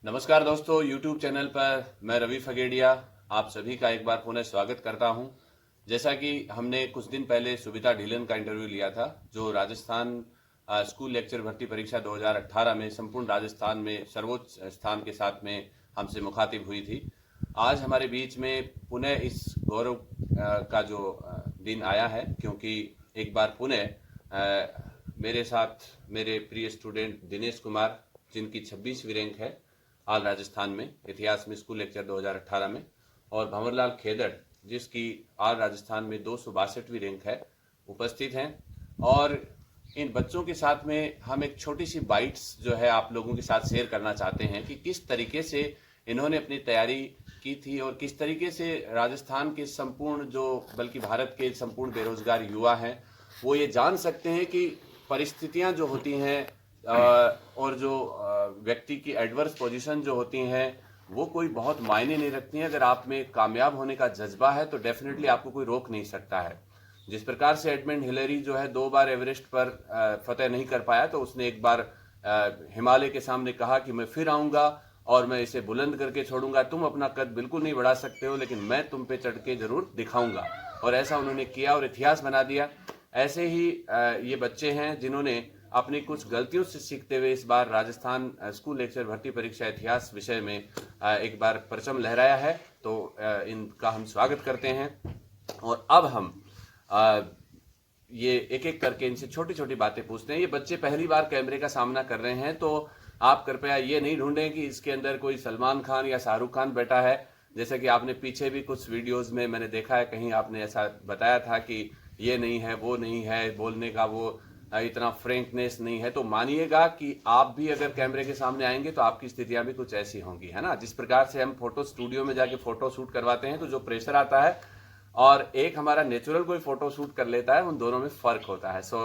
नमस्कार दोस्तों, YouTube channel पर मैं रवि फगेड़िया आप सभी का एक बार पुनः स्वागत करता हूं। जैसा कि हमने कुछ दिन पहले सुविता ढीलन का इंटरव्यू लिया था, जो राजस्थान स्कूल लेक्चर भर्ती परीक्षा 2018 में संपूर्ण राजस्थान में सर्वोच्च स्थान के साथ में हमसे मुखातिब हुई थी। आज हमारे बीच में पुनः इस गौरव का जो दिन आया है, क्योंकि एक बार पुनः मेरे साथ मेरे प्रिय स्टूडेंट दिनेश कुमार, जिनकी 26वीं रैंक है ऑल राजस्थान में इतिहास में स्कूल लेक्चर 2018 में, और भंवरलाल खेदड़, जिसकी ऑल राजस्थान में 262वीं रैंक है, उपस्थित हैं। और इन बच्चों के साथ में हम एक छोटी सी बाइट्स जो है आप लोगों के साथ शेयर करना चाहते हैं कि किस तरीके से इन्होंने अपनी तैयारी की थी और किस तरीके से राजस्थान के संपूर्ण बल्कि भारत के संपूर्ण बेरोजगार युवा हैं, वो ये जान सकते हैं कि परिस्थितियां जो होती हैं और जो व्यक्ति की एडवर्स पोजीशन जो होती हैं, वो कोई बहुत मायने नहीं रखती हैं। अगर आप में कामयाब होने का जज्बा है तो डेफिनेटली आपको कोई रोक नहीं सकता है। जिस प्रकार से एडमंड हिलेरी जो है 2 बार एवरेस्ट पर फतेह नहीं कर पाया, तो उसने एक बार हिमालय के सामने कहा कि मैं फिर आऊंगा और मैं इसे बुलंद करके छोड़ूंगा। तुम अपना कद बिल्कुल नहीं बढ़ा सकते हो, लेकिन मैं तुम पे चढ़ के जरूर दिखाऊंगा। और ऐसा उन्होंने किया और इतिहास बना दिया। ऐसे ही ये बच्चे हैं जिन्होंने अपनी कुछ गलतियों से सीखते हुए इस बार राजस्थान स्कूल लेक्चर भर्ती परीक्षा इतिहास विषय में एक बार परचम लहराया है। तो इनका हम स्वागत करते हैं। और अब हम ये एक एक करके इनसे छोटी छोटी बातें पूछते हैं। ये बच्चे पहली बार कैमरे का सामना कर रहे हैं, तो आप कृपया ये नहीं ढूंढें कि इसके अंदर कोई सलमान खान या शाहरुख खान बैठा है। जैसे कि आपने पीछे भी कुछ वीडियोस में मैंने देखा है, कहीं आपने ऐसा बताया था कि ये नहीं है, वो नहीं है, बोलने का वो इतना फ्रेंकनेस नहीं है। तो मानिएगा कि आप भी अगर कैमरे के सामने आएंगे तो आपकी स्थितियां भी कुछ ऐसी होंगी, है ना। जिस प्रकार से हम फोटो स्टूडियो में जाके फोटो शूट करवाते हैं तो जो प्रेशर आता है और एक हमारा नेचुरल कोई फोटो शूट कर लेता है, उन दोनों में फर्क होता है। सो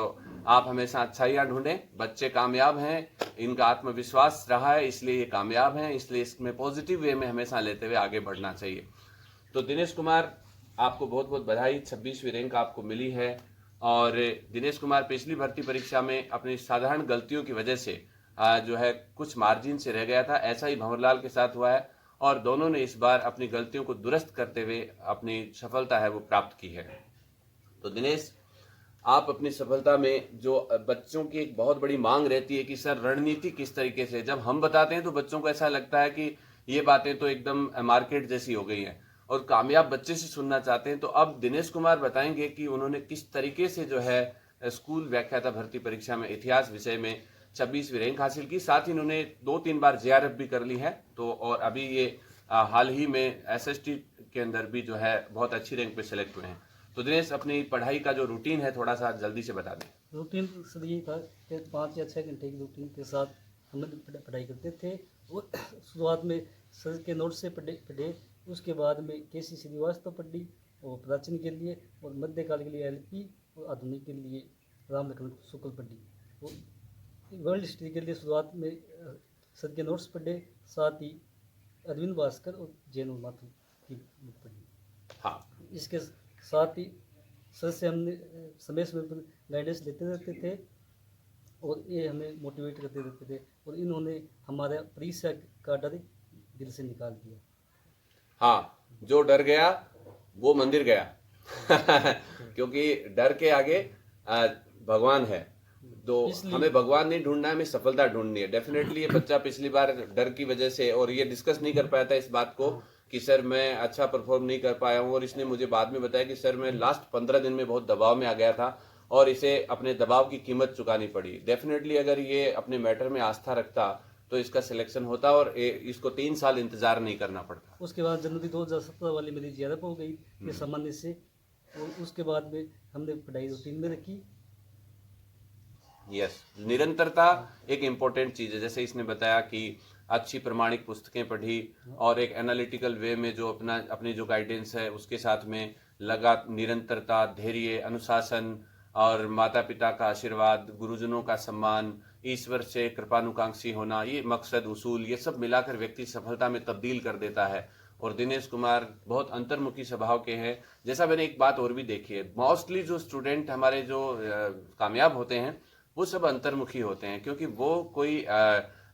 आप हमेशा अच्छाइयां ढूंढें। बच्चे कामयाब हैं, इनका आत्मविश्वास रहा है, इसलिए ये कामयाब हैं, इसलिए इसमें पॉजिटिव वे में हमेशा लेते हुए आगे बढ़ना चाहिए। तो दिनेश कुमार, आपको बहुत बहुत बधाई, 26वीं रैंक आपको मिली है। और दिनेश कुमार पिछली भर्ती परीक्षा में अपनी साधारण गलतियों की वजह से जो है कुछ मार्जिन से रह गया था। ऐसा ही भंवरलाल के साथ हुआ है और दोनों ने इस बार अपनी गलतियों को दुरुस्त करते हुए अपनी सफलता है वो प्राप्त की है। तो दिनेश, आप अपनी सफलता में जो बच्चों की एक बहुत बड़ी मांग रहती है कि सर रणनीति किस तरीके से, जब हम बताते हैं तो बच्चों को ऐसा लगता है कि ये बातें तो एकदम मार्केट जैसी हो गई हैं और कामयाब बच्चे से सुनना चाहते हैं। तो अब दिनेश कुमार बताएंगे कि उन्होंने किस तरीके से जो है स्कूल व्याख्याता भर्ती परीक्षा में इतिहास विषय में 26वीं रैंक हासिल की। साथ ही इन्होंने 2-3 बार जेआरएफ भी कर ली है। तो और अभी ये हाल ही में एसएसटी के अंदर भी जो है बहुत अच्छी रैंक पे सेलेक्ट हुए हैं। तो दिनेश, अपनी पढ़ाई का जो रूटीन है थोड़ा सा जल्दी से बता दें। रूटीन सर ये था कि 5 या 6 घंटे की रूटीन के साथ हम लोग पढ़ाई करते थे। और शुरुआत में सर के नोट से पढ़े, उसके बाद में केसी श्रीवास्तव पढ़ी और प्राचीन के लिए, और मध्यकाल के लिए एलपी, और आधुनिक के लिए राम लखन शुक्ल पढ़ी। और वर्ल्ड हिस्ट्री के लिए शुरुआत में सर के नोट्स पढ़े, साथ ही अरविंद भास्कर और जैन माथुर की बुक पढ़ी। हाँ, इसके साथ ही सर से हमने समय समय पर गाइडेंस लेते रहते थे और ये हमें मोटिवेट करते रहते थे, और इन्होंने हमारा परीक्षा का डर दिल से निकाल दिया। हाँ, जो डर गया वो मंदिर गया क्योंकि डर के आगे भगवान है। तो हमें भगवान नहीं ढूंढना है, हमें सफलता ढूंढनी है। डेफिनेटली ये बच्चा पिछली बार डर की वजह से और ये डिस्कस नहीं कर पाया था इस बात को कि सर मैं अच्छा परफॉर्म नहीं कर पाया हूँ, और इसने मुझे बाद में बताया कि सर मैं लास्ट 15 दिन में बहुत दबाव में आ गया था और इसे अपने दबाव की कीमत चुकानी पड़ी। डेफिनेटली अगर ये अपने मैटर में आस्था रखता तो इसका सिलेक्शन होता और इसको 3 साल इंतजार नहीं करना पड़ता। उसके बाद जनवरी 2017 वाली मेरी जेआरएफ हो गई ये सामान्य से, और उसके बाद में हमने पढ़ाई रूटीन में रखी। यस, निरंतरता एक इम्पोर्टेंट चीज है। जैसे इसने बताया कि अच्छी प्रमाणिक पुस्तकें पढ़ी और एक एनालिटिकल वे में जो अपनी जो गाइडेंस है उसके साथ में लगा निरंतरता, धैर्य, अनुशासन और माता पिता का आशीर्वाद, गुरुजनों का सम्मान, ईश्वर से कृपानुकांक्षी होना, ये मकसद उसूल, ये सब मिलाकर व्यक्ति सफलता में तब्दील कर देता है। और दिनेश कुमार बहुत अंतर्मुखी स्वभाव के हैं। जैसा मैंने एक बात और भी देखी है, मोस्टली जो स्टूडेंट हमारे जो कामयाब होते हैं वो सब अंतर्मुखी होते हैं, क्योंकि वो कोई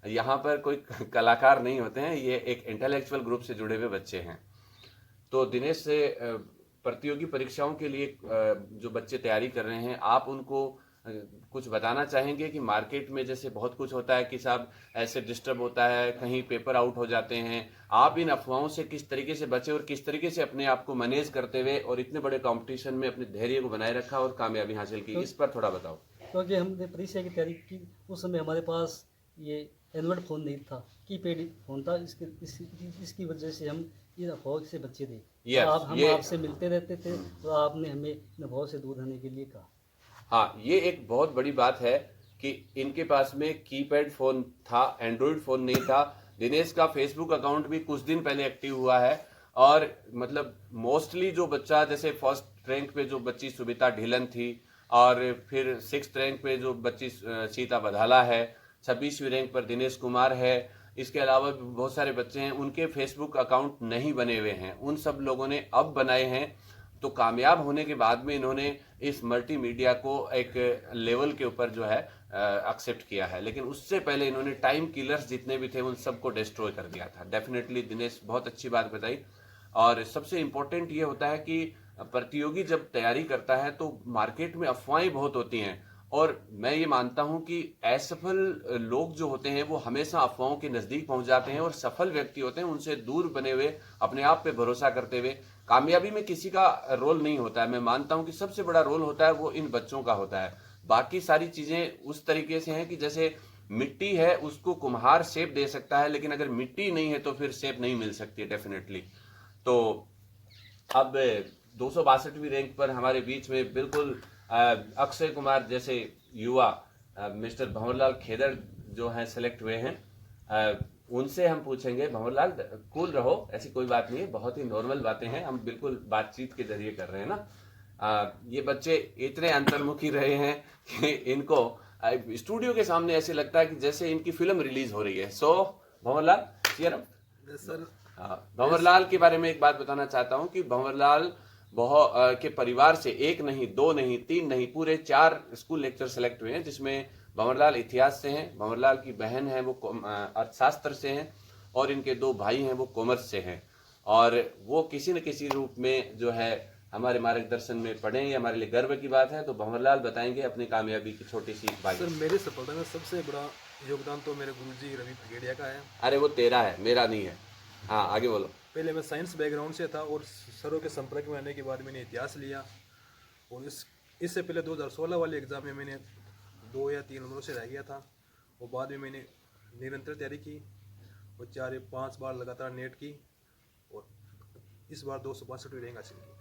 यहाँ पर कोई कलाकार नहीं होते हैं, ये एक इंटेलेक्चुअल ग्रुप से जुड़े हुए बच्चे हैं। तो दिनेश से प्रतियोगी परीक्षाओं के लिए जो बच्चे तैयारी कर रहे हैं, आप उनको कुछ बताना चाहेंगे कि मार्केट में जैसे बहुत कुछ होता है कि साहब ऐसे डिस्टर्ब होता है, कहीं पेपर आउट हो जाते हैं, आप इन अफवाहों से किस तरीके से बचे और किस तरीके से अपने आप को मैनेज करते हुए और इतने बड़े कंपटीशन में अपने धैर्य को बनाए रखा और कामयाबी हासिल की, इस पर थोड़ा बताओ। क्योंकि हमने परीक्षा की तैयारी की उस समय हमारे पास ये एंड्रॉयड फ़ोन नहीं था, कीपैड फ़ोन था। इसकी वजह से हम इन अफवाह से बचे थे। Yes, तो हम ये आपसे मिलते रहते थे, तो आपने हमें इन अफवाह से दूर रहने के लिए कहा। हाँ, ये एक बहुत बड़ी बात है कि इनके पास में कीपैड फोन था, एंड्रॉइड फोन नहीं था। दिनेश का फेसबुक अकाउंट भी कुछ दिन पहले एक्टिव हुआ है और मतलब मोस्टली जो बच्चा, जैसे फर्स्ट रैंक पे जो बच्ची सुबिता ढिलन थी और फिर 6th रैंक पे जो बच्ची सीता बधाला है, 26वीं रैंक पर दिनेश कुमार है, इसके अलावा भी बहुत सारे बच्चे हैं, उनके फेसबुक अकाउंट नहीं बने हुए हैं, उन सब लोगों ने अब बनाए हैं। तो कामयाब होने के बाद में इन्होंने इस मल्टीमीडिया को एक लेवल के ऊपर जो है एक्सेप्ट किया है, लेकिन उससे पहले इन्होंने टाइम किलर्स जितने भी थे उन सबको डिस्ट्रॉय कर दिया था। डेफिनेटली दिनेश बहुत अच्छी बात बताई। और सबसे इम्पोर्टेंट ये होता है कि प्रतियोगी जब तैयारी करता है तो मार्केट में अफवाहें बहुत होती हैं और मैं ये मानता हूं कि असफल लोग जो होते हैं वो हमेशा अफवाहों के नजदीक पहुंच जाते हैं और सफल व्यक्ति होते हैं उनसे दूर बने हुए, अपने आप पे भरोसा करते हुए। कामयाबी में किसी का रोल नहीं होता है, मैं मानता हूं कि सबसे बड़ा रोल होता है वो इन बच्चों का होता है। बाकी सारी चीजें उस तरीके से हैं कि जैसे मिट्टी है उसको कुम्हार शेप दे सकता है, लेकिन अगर मिट्टी नहीं है तो फिर शेप नहीं मिल सकती डेफिनेटली। तो अब 262वीं रैंक पर हमारे बीच में बिल्कुल अक्षय कुमार जैसे युवा मिस्टर भंवरलाल खेदर जो हैं सेलेक्ट हुए हैं। उनसे हम पूछेंगे, भंवरलाल कूल रहो, ऐसी कोई बात नहीं है, बहुत ही नॉर्मल बातें हैं, हम बिल्कुल बातचीत के जरिए कर रहे हैं ना। ये बच्चे इतने अंतर्मुखी रहे हैं कि इनको स्टूडियो के सामने ऐसे लगता है कि जैसे इनकी फिल्म रिलीज हो रही है। सो भंवरलाल सर, हाँ, भंवरलाल के बारे में एक बात बताना चाहता हूं कि भंवरलाल बहुत के परिवार से एक नहीं, दो नहीं, तीन नहीं, पूरे 4 स्कूल लेक्चर सेलेक्ट हुए हैं, जिसमें भंवरलाल इतिहास से हैं, भंवरलाल की बहन है वो अर्थशास्त्र से हैं और इनके 2 भाई हैं वो कॉमर्स से हैं। और वो किसी न किसी रूप में जो है हमारे मार्गदर्शन में पढ़े, ये हमारे लिए गर्व की बात है। तो भंवरलाल बताएंगे अपनी कामयाबी की छोटी सी बात। सर, मेरी सफलता में सबसे बड़ा योगदान तो मेरे गुरुजी रवि फगेड़िया का है। अरे वो तेरा है, मेरा नहीं है। हाँ, आगे बोलो। पहले मैं साइंस बैकग्राउंड से था और सरों के संपर्क में आने के बाद मैंने इतिहास लिया और इससे पहले 2016 वाले एग्ज़ाम में मैंने 2 या 3 नंबरों से रह गया था और बाद में मैंने निरंतर तैयारी की और 4 या 5 बार लगातार नेट की और इस बार 262वीं रैंक हासिल की।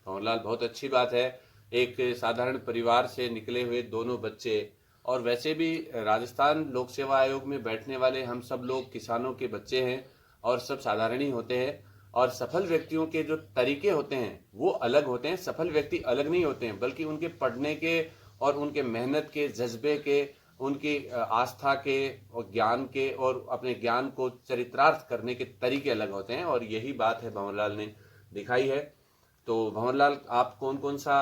भंवरलाल, बहुत अच्छी बात है, एक साधारण परिवार से निकले हुए दोनों बच्चे। और वैसे भी राजस्थान लोक सेवा आयोग में बैठने वाले हम सब लोग किसानों के बच्चे हैं और सब साधारण ही होते हैं। और सफल व्यक्तियों के जो तरीके होते हैं वो अलग होते हैं, सफल व्यक्ति अलग नहीं होते हैं, बल्कि उनके पढ़ने के और उनके मेहनत के, जज्बे के, उनकी आस्था के और ज्ञान के और अपने ज्ञान को चरितार्थ करने के तरीके अलग होते हैं। और यही बात है भंवरलाल ने दिखाई है। तो भंवरलाल, आप कौन कौन सा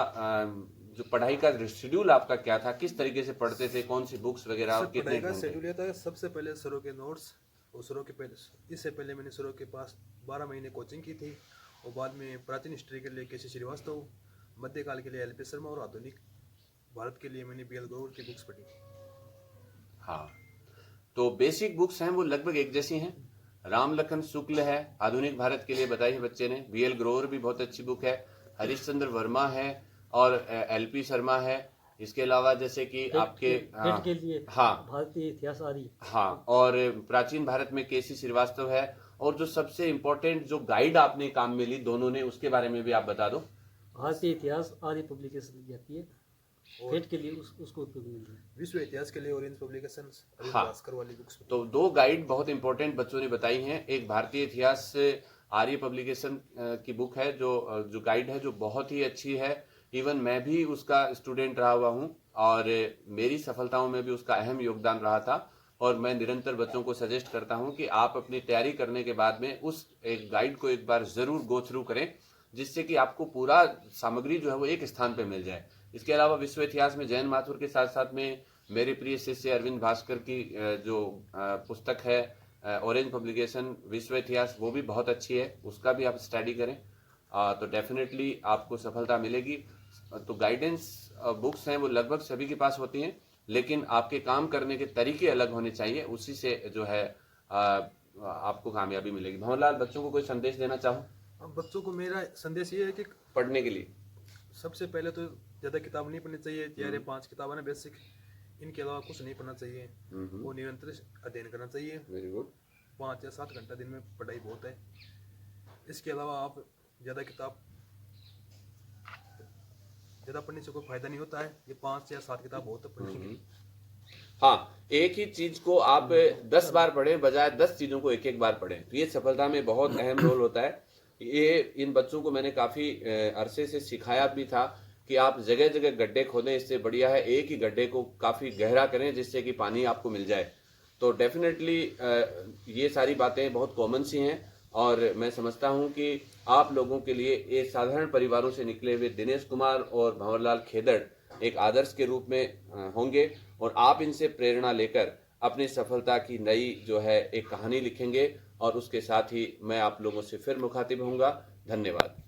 जो पढ़ाई का शेड्यूल आपका क्या था, किस तरीके से पढ़ते थे, कौन सी बुक्स वगैरह और सर, कितने पढ़ाई का घंटे? शेड्यूल यह था, सबसे पहले सरों के नोट्स और सरों के पहले इससे पहले मैंने सरों के पास 12 महीने कोचिंग की थी और बाद में प्राचीन हिस्ट्री के लिए केसी श्रीवास्तव, मध्यकाल के लिए एल पी शर्मा और आधुनिक भारत के लिए मैंने BL गौर की बुक्स पढ़ी। हाँ, तो बेसिक बुक्स हैं वो लगभग एक जैसी हैं। राम लखन शुक्ल है, आधुनिक भारत के लिए बताई है बच्चे ने। BL ग्रोवर भी बहुत अच्छी बुक है। हरिश्चंद्र वर्मा है और LP शर्मा है। इसके अलावा जैसे कि आपके टेट के लिए हाँ भारतीय इतिहास आ रही। हाँ, और प्राचीन भारत में केसी श्रीवास्तव है। और जो सबसे इम्पोर्टेंट जो गाइड आपने काम में ली दोनों ने, उसके बारे में भी आप बता दो। भारतीय इतिहास आर्य पब्लिकेशन की जाती है, टेट के लिए उसको उपयोग मिल रहा है। विश्व इतिहास के लिए ऑरेंज पब्लिकेशंस, हाँ। भास्कर वाली बुक्स। तो 2 गाइड बहुत इंपॉर्टेंट बच्चों ने बताई हैं। एक भारतीय इतिहास आर्य पब्लिकेशन की बुक है जो गाइड है, जो बहुत ही अच्छी है। इवन मैं भी उसका स्टूडेंट रहा हुआ हूँ और मेरी सफलताओं में भी उसका अहम योगदान रहा था। और मैं निरंतर बच्चों को सजेस्ट करता हूँ कि आप अपनी तैयारी करने के बाद में उस एक गाइड को एक बार जरूर गो थ्रू करें, जिससे कि आपको पूरा सामग्री जो है वो एक स्थान पे मिल जाए। इसके अलावा विश्व इतिहास में जैन माथुर के साथ साथ में मेरे प्रिय शिष्य अरविंद भास्कर की जो पुस्तक है ऑरेंज पब्लिकेशन विश्व इतिहास, वो भी बहुत अच्छी है, उसका भी आप स्टडी करें तो डेफिनेटली आपको सफलता मिलेगी। तो गाइडेंस बुक्स हैं वो लगभग सभी के पास होती हैं, लेकिन आपके काम करने के तरीके अलग होने चाहिए, उसी से जो है आपको कामयाबी मिलेगी। भंवरलाल, बच्चों को कोई संदेश देना चाहो? अब बच्चों को मेरा संदेश ये है कि पढ़ने के लिए सबसे पहले तो ज़्यादा किताब नहीं पढ़नी चाहिए, 4 या 5 किताबें ना बेसिक, इनके अलावा कुछ नहीं पढ़ना चाहिए और निरंतर अध्ययन करना चाहिए। Very good. 5 या 7 घंटा दिन में पढ़ाई बहुत है। इसके अलावा आप ज़्यादा पढ़ने से कोई फायदा नहीं होता है। ये 5 या 7 किताब बहुत है पढ़ने के लिए। हाँ, एक ही चीज को आप 10 बार पढ़ें बजाय 10 चीजों को एक एक बार पढ़ें, तो ये सफलता में बहुत अहम रोल होता है। ये इन बच्चों को मैंने काफी अरसे से सिखाया भी था कि आप जगह जगह गड्ढे खोदें, इससे बढ़िया है एक ही गड्ढे को काफी गहरा करें जिससे कि पानी आपको मिल जाए। तो डेफिनेटली ये सारी बातें बहुत कॉमन सी हैं और मैं समझता हूं कि आप लोगों के लिए ये साधारण परिवारों से निकले हुए दिनेश कुमार और भंवरलाल खेदड़ एक आदर्श के रूप में होंगे और आप इनसे प्रेरणा लेकर अपनी सफलता की नई जो है एक कहानी लिखेंगे और उसके साथ ही मैं आप लोगों से फिर मुखातिब होऊंगा। धन्यवाद।